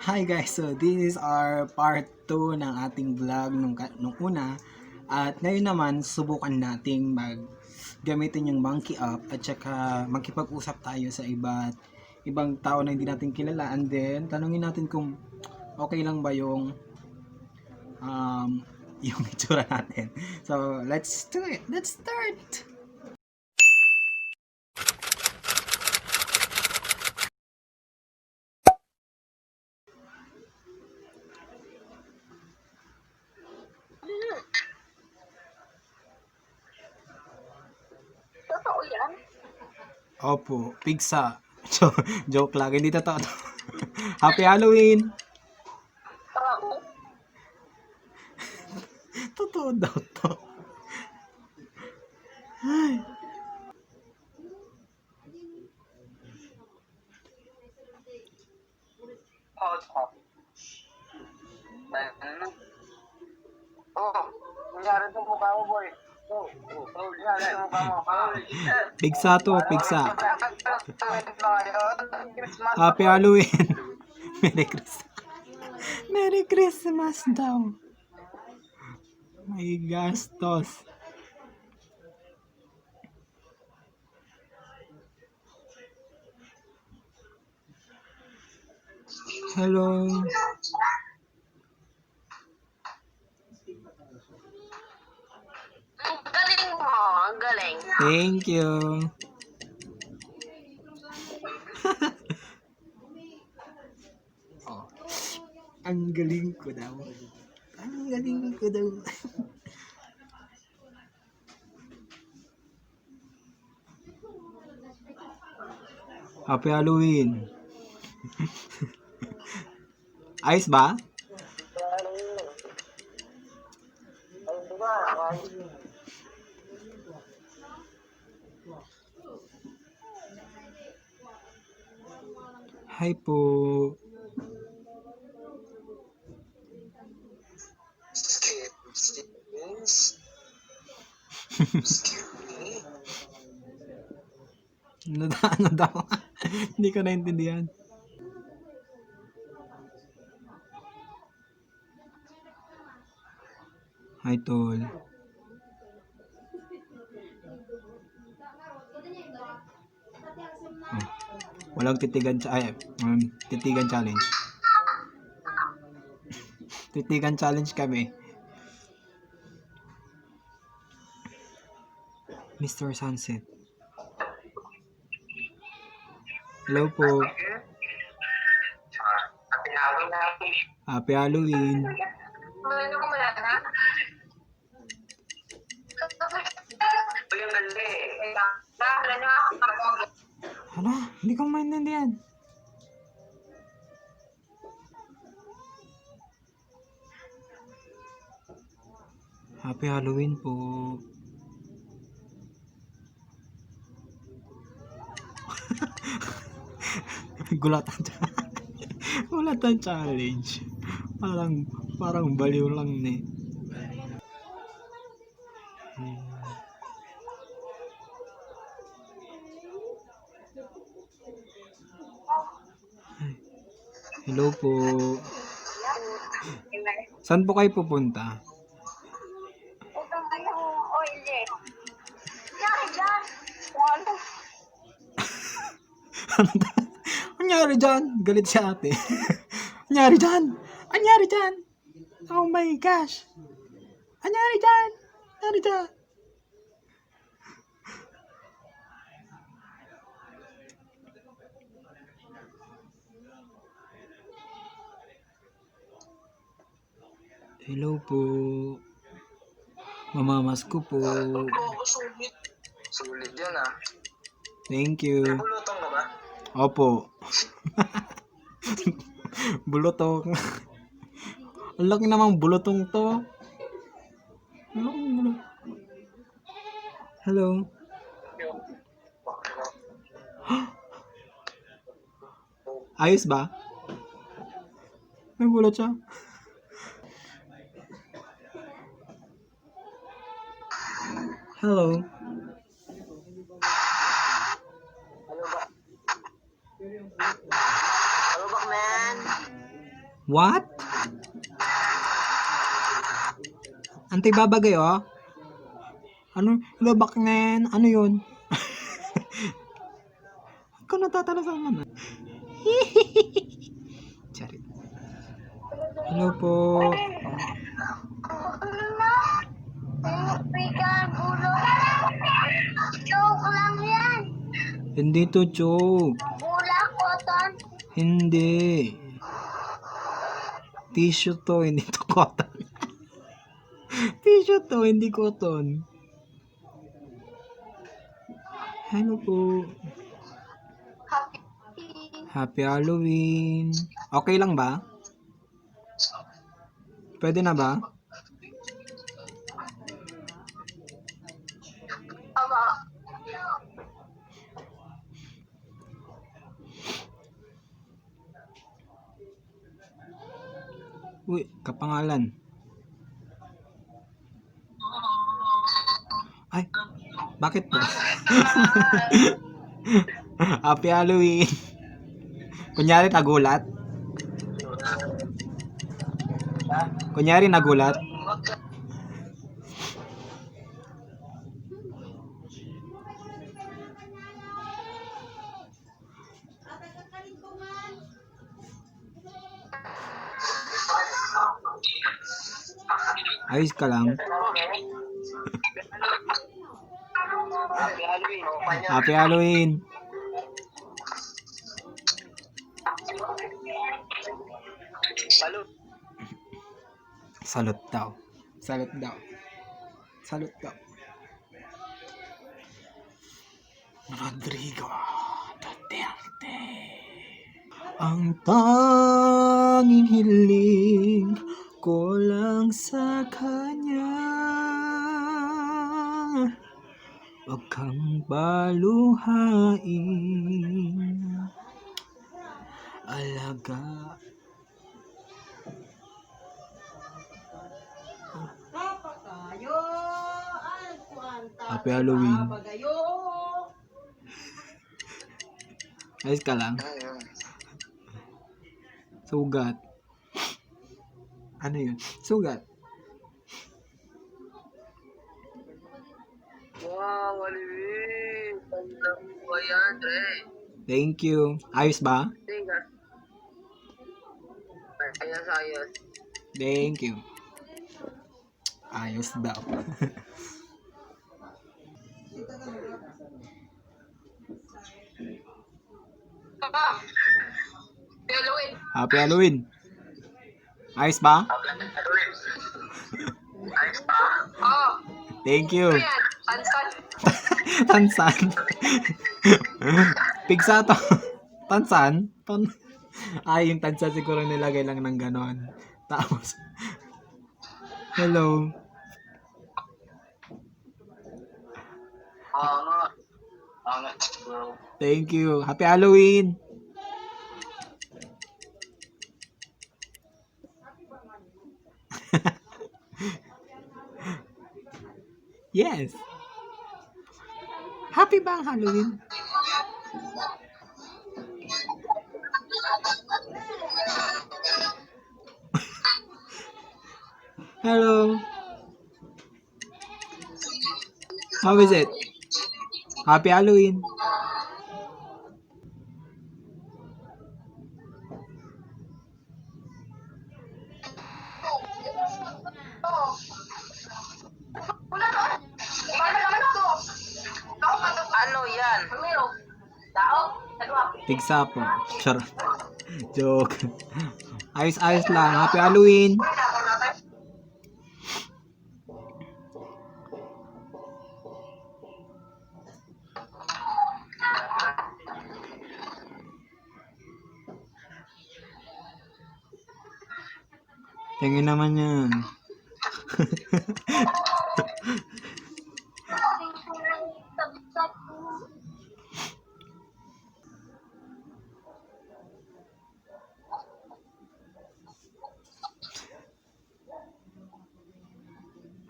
Hi guys, so this is our part 2 ng ating vlog nung una. At ngayon naman, subukan nating gamitin yung monkey app at saka makipag-usap tayo sa ibang tao na hindi natin kilala. And then, tanungin natin kung okay lang ba yung yung itsura natin. So, let's do it! Let's start! Totoo yan? Opo, pigsa. Joke lang, hindi totoo to. Happy Halloween! Oo. Totoo daw to. Ay. Nangyari sa mukha mo, boy. Nangyari sa mukha mo. Pigsa to, pigsa. Happy Halloween. Merry Christmas. Merry Christmas daw. May gastos. Hello. Ang galing mo, ang galing. Thank you. Oh. Ang galing ko daw. Ang galing ko daw. Happy Halloween. Ayos ba? Hi po. Ano daw? Hindi ko naintindihan. Hi, tol. Oh. Walang titigan titigan challenge. Titigan challenge kami. Mr. Sunset. Hello po. Happy Halloween. Ano ko wala na? Hala, hindi ko maintindihan. Happy Halloween po. Gulatan Gulatan challenge. Parang baliw lang ni. Hello po. Saan po kayo pupunta? Utang na yung oil eh. Nangyari dyan. Ano? Anyari dyan? Galit si ate. Anyari dyan? Anyari dyan? Oh my gosh. Anyari dyan? Anyari dyan? Hello po. Mamamas ko po. Sulit. Sulit yan ah. Thank you. Bulutong ka ba? Opo. Bulutong. Ang laki namang bulutong to. Hello. Ayos ba? May bulot siya. Hello. Hello ba, man? What? Antay babagay, oh? Ano? Lobak na yan? Ano yun? Huwag ka natatala sa mga. Charit. Hello po. Joke lang yan. Hindi to joke. Bulak, cotton. Hindi. Tissue to, hindi to cotton. Tissue to, hindi cotton. Hello po. Happy Halloween. Okay lang ba? Pwede na ba? Aba. Uy, kapangalan. Ay, bakit po? Happy Halloween. Kunyari nagulat. Kunyari nagulat. Ayos ka lang. Happy Halloween. Happy Halloween. Salud. Salute daw. Salute daw. Salute daw. Rodrigo Duterte. Ang tanging hiling ko lang sa kanya. Huwag kang baluhain. Alaga. Happy Halloween. Ayos ka lang. Sugat. Ano yun? Sugat. Wow, Halloween. Paglang mo yan, Dre. Thank you. Ayos ba? Tingnan. Ayos, ayos. Thank you. Ayos daw. Papa! Halloween. Happy Halloween. Ayos ba? Halloween. Ayos pa? Oo. Thank you. Ano yan? Tansan. Tansan. Pigsa to. Tansan? Ay, yung tansan siguro nilagay lang ng ganon. Tapos, hello. Angat. Angat, bro. Thank you. Happy Halloween. Yes. Happy ba ang Halloween? Hello. How is it? Happy Halloween. Ano yan? Daog? Pigsa po. Charot. Joke. Ayos-ayos lang. Happy Halloween. Tingin naman yan.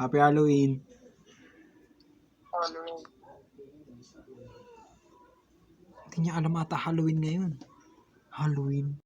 Happy Halloween. Halloween. Hindi niya alam ata Halloween ngayon. Halloween.